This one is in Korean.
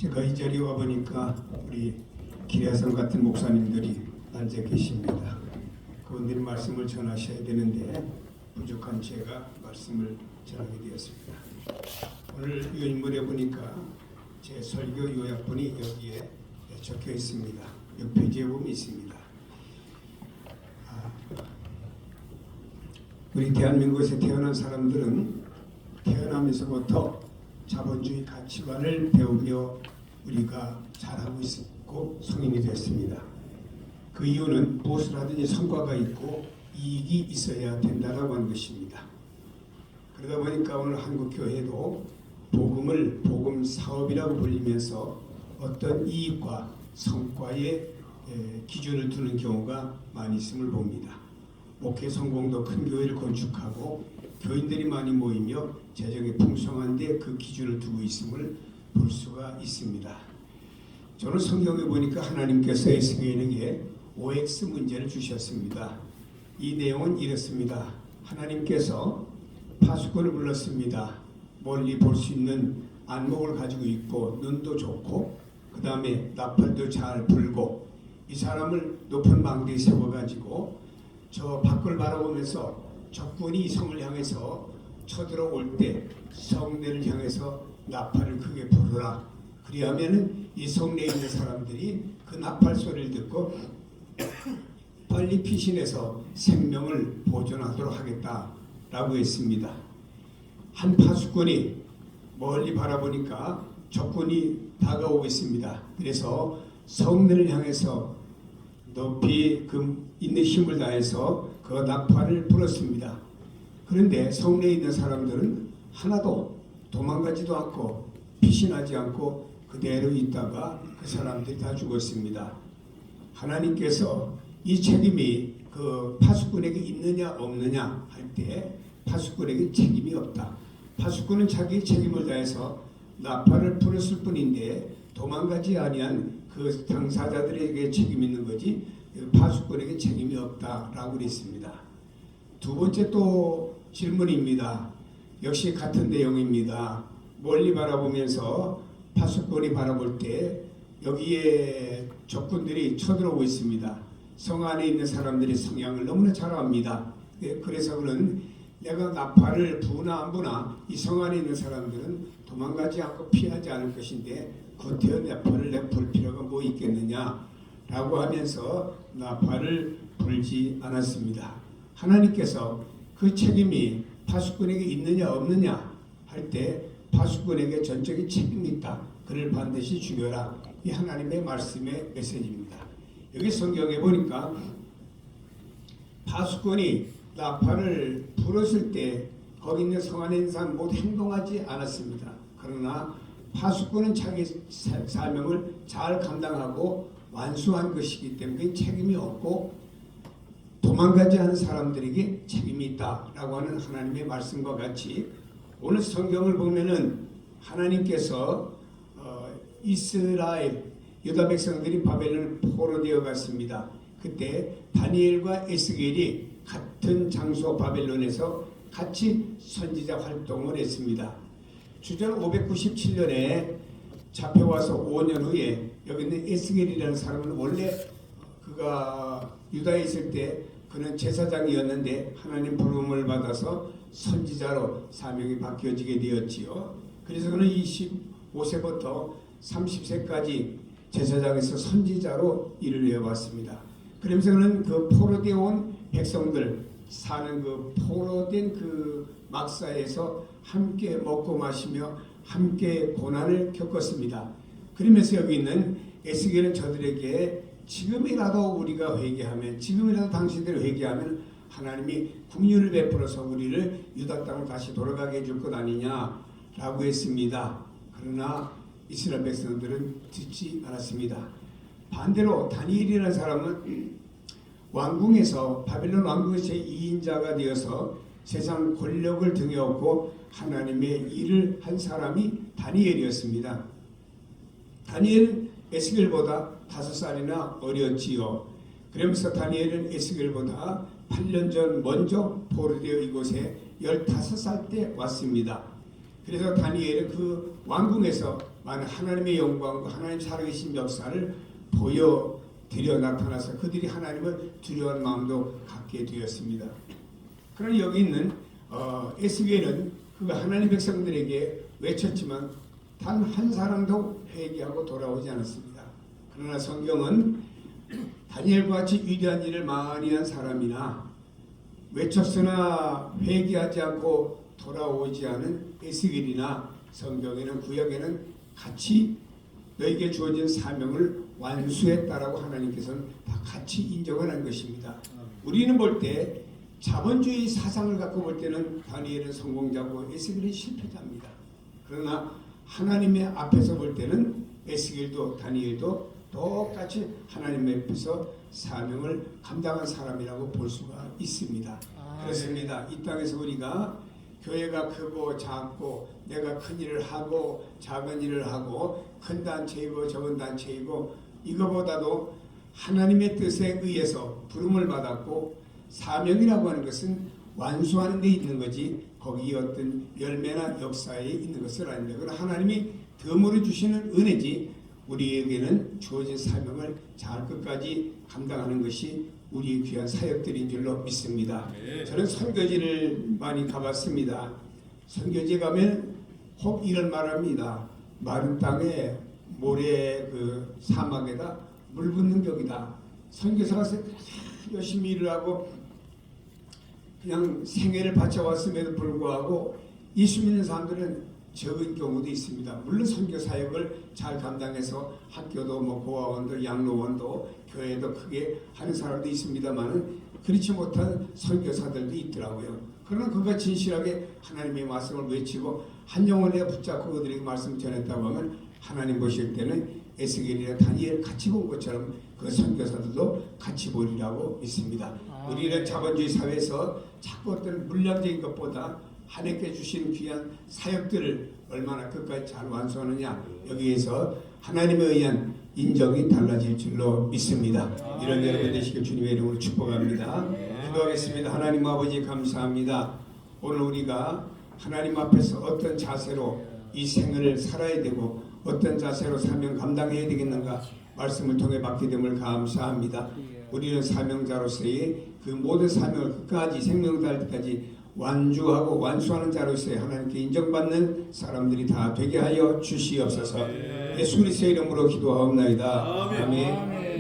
제가 이 자리에 와보니까 우리 기례성 같은 목사님들이 앉아 계십니다. 그분들이 말씀을 전하셔야 되는데 부족한 제가 말씀을 전하게 되었습니다. 오늘 이 인물에 보니까 제 설교 요약본이 여기에 적혀 있습니다. 6페이지에 보면 있습니다. 우리 대한민국에서 태어난 사람들은 태어나면서부터 자본주의 가치관을 배우며 우리가 자라고 있고 성인이 됐습니다. 그 이유는 무엇을 하든지 성과가 있고 이익이 있어야 된다라고 하는 것입니다. 그러다 보니까 오늘 한국교회도 복음을 복음 사업이라고 불리면서 어떤 이익과 성과의 기준을 두는 경우가 많이 있음을 봅니다. 목회 성공도 큰 교회를 건축하고 교인들이 많이 모이며 재정이 풍성한데 그 기준을 두고 있음을 볼 수가 있습니다. 저는 성경에 보니까 하나님께서 에스겔에게 OX 문제를 주셨습니다. 이 내용은 이렇습니다. 하나님께서 파수꾼을 불렀습니다. 멀리 볼 수 있는 안목을 가지고 있고 눈도 좋고 그 다음에 나팔도 잘 불고 이 사람을 높은 망대에 세워가지고 저 밖을 바라보면서 적군이 성을 향해서 쳐들어올 때 성내를 향해서 나팔을 크게 부르라. 그리하면은 이 성내에 있는 사람들이 그 나팔 소리를 듣고 빨리 피신해서 생명을 보존하도록 하겠다라고 했습니다. 한 파수꾼이 멀리 바라보니까 적군이 다가오고 있습니다. 그래서 성내를 향해서 높이 있는 힘을 다해서 그 나팔을 불었습니다. 그런데 성내에 있는 사람들은 하나도 도망가지도 않고 피신하지 않고 그대로 있다가 그 사람들이 다 죽었습니다. 하나님께서 이 책임이 그 파수꾼에게 있느냐 없느냐 할 때 파수꾼에게 책임이 없다. 파수꾼은 자기 책임을 다해서 나팔을 불었을 뿐인데 도망가지 아니한 그 당사자들에게 책임이 있는 거지 파수꾼에게 책임이 없다라고 그랬습니다. 두 번째 또 질문입니다. 역시 같은 내용입니다. 멀리 바라보면서 파수꾼이 바라볼 때 여기에 적군들이 쳐들어오고 있습니다. 성 안에 있는 사람들의 성향을 너무나 잘 압니다. 그래서 그는 내가 나팔을 부나 안 부나 이 성 안에 있는 사람들은 도망가지 않고 피하지 않을 것인데 구태여 나팔을 내가 불 필요가 뭐 있겠느냐 라고 하면서 나팔을 불지 않았습니다. 하나님께서 그 책임이 파수꾼에게 있느냐 없느냐 할 때 파수꾼에게 전적인 책임이 있다. 그를 반드시 죽여라. 이 하나님의 말씀의 메시지입니다. 여기 성경에 보니까 파수꾼이 나팔을 불었을 때 거기 있는 성 안에 있는 사람 모두 행동하지 않았습니다. 그러나 파수꾼은 자기 사명을 잘 감당하고 완수한 것이기 때문에 책임이 없고 도망가지 않은 사람들에게 책임이 있다라고 하는 하나님의 말씀과 같이 오늘 성경을 보면은 하나님께서 이스라엘 유다 백성들이 바벨론에 포로되어 갔습니다. 그때 다니엘과 에스겔이 같은 장소 바벨론에서 같이 선지자 활동을 했습니다. 주전 597년에 잡혀와서 5년 후에 여기 있는 에스겔이라는 사람은 원래 그가 유다에 있을 때 그는 제사장이었는데 하나님 부름을 받아서 선지자로 사명이 바뀌어지게 되었지요. 그래서 그는 25세부터 30세까지 제사장에서 선지자로 일을 해왔습니다. 그러면서 그는 그 포로되어 온 백성들 사는 그 포로된 그 막사에서 함께 먹고 마시며 함께 고난을 겪었습니다. 그러면서 여기 있는 에스겔은 저들에게 지금이라도 우리가 회개하면 지금이라도 당신들이 회개하면 하나님이 긍휼을 베풀어서 우리를 유다 땅으로 다시 돌아가게 해줄 것 아니냐라고 했습니다. 그러나 이스라엘 백성들은 듣지 않았습니다. 반대로 다니엘이라는 사람은 왕궁에서 바벨론 왕궁에서 제2인자가 되어서 세상 권력을 등에 업고 하나님의 일을 한 사람이 다니엘이었습니다. 다니엘은 에스겔보다 5살이나 어렸지요. 그러면서 다니엘은 에스겔보다 8년 전 먼저 포로되어 이곳에 15살 때 왔습니다. 그래서 다니엘은 그 왕궁에서 많은 하나님의 영광과 하나님 살아계신 역사를 보여드려 나타나서 그들이 하나님을 두려워하는 마음도 갖게 되었습니다. 그러나 여기 있는 에스겔은 그가 하나님 백성들에게 외쳤지만 단 한 사람도 회개하고 돌아오지 않았습니다. 그러나 성경은 다니엘과 같이 위대한 일을 많이 한 사람이나 외쳤으나 회개하지 않고 돌아오지 않은 에스겔이나 성경에는 구약에는 같이 너에게 주어진 사명을 완수했다라고 하나님께서는 다 같이 인정을 한 것입니다. 우리는 볼 때 자본주의 사상을 갖고 볼 때는 다니엘은 성공자고 에스겔은 실패자입니다. 그러나 하나님의 앞에서 볼 때는 에스겔도 다니엘도 똑같이 하나님 앞에서 사명을 감당한 사람이라고 볼 수가 있습니다. 그렇습니다. 이 땅에서 우리가 교회가 크고 작고 내가 큰 일을 하고 작은 일을 하고 큰 단체이고 적은 단체이고 이거보다도 하나님의 뜻에 의해서 부름을 받았고 사명이라고 하는 것은 완수하는 데 있는 거지 거기 어떤 열매나 역사에 있는 것은 아닙니다. 그러나 하나님이 덤으로 주시는 은혜지 우리에게는 주어진 사명을 잘 끝까지 감당하는 것이 우리 귀한 사역들인 줄로 믿습니다. 저는 선교지를 많이 가봤습니다. 선교지 가면 혹 이런 말합니다. 마른 땅에 모래 그 사막에다 물 붓는 격이다. 선교사가 열심히 일을 하고 그냥 생애를 바쳐왔음에도 불구하고 예수 믿는 사람들은 적은 경우도 있습니다. 물론 선교 사역을 잘 감당해서 학교도 뭐 고아원도 양로원도 교회도 크게 하는 사람도 있습니다만은 그렇지 못한 선교사들도 있더라고요. 그러나 그가 진실하게 하나님의 말씀을 외치고 한 영혼에 붙잡고 그들에게 말씀을 전했다고 하면 하나님 보실 때는 에스겔이나 다니엘 같이 본 것처럼 그 선교사들도 같이 보리라고 믿습니다. 우리는 자본주의 사회에서 자꾸 어떤 물량적인 것보다 하나님께 주신 귀한 사역들을 얼마나 끝까지 잘 완수하느냐 여기에서 하나님에 의한 인정이 달라질 줄로 믿습니다. 이런 여러분 되시길 주님의 이름으로 축복합니다. 기도하겠습니다. 하나님 아버지 감사합니다. 오늘 우리가 하나님 앞에서 어떤 자세로 이 생을 살아야 되고 어떤 자세로 사명 감당해야 되겠는가 말씀을 통해 받게 됨을 감사합니다. 우리는 사명자로서의 그 모든 사명을 끝까지 생명 다할 때까지 완주하고 완수하는 자로서의 하나님께 인정받는 사람들이 다 되게 하여 주시옵소서. 예수 그리스도의 이름으로 기도하옵나이다. 아멘.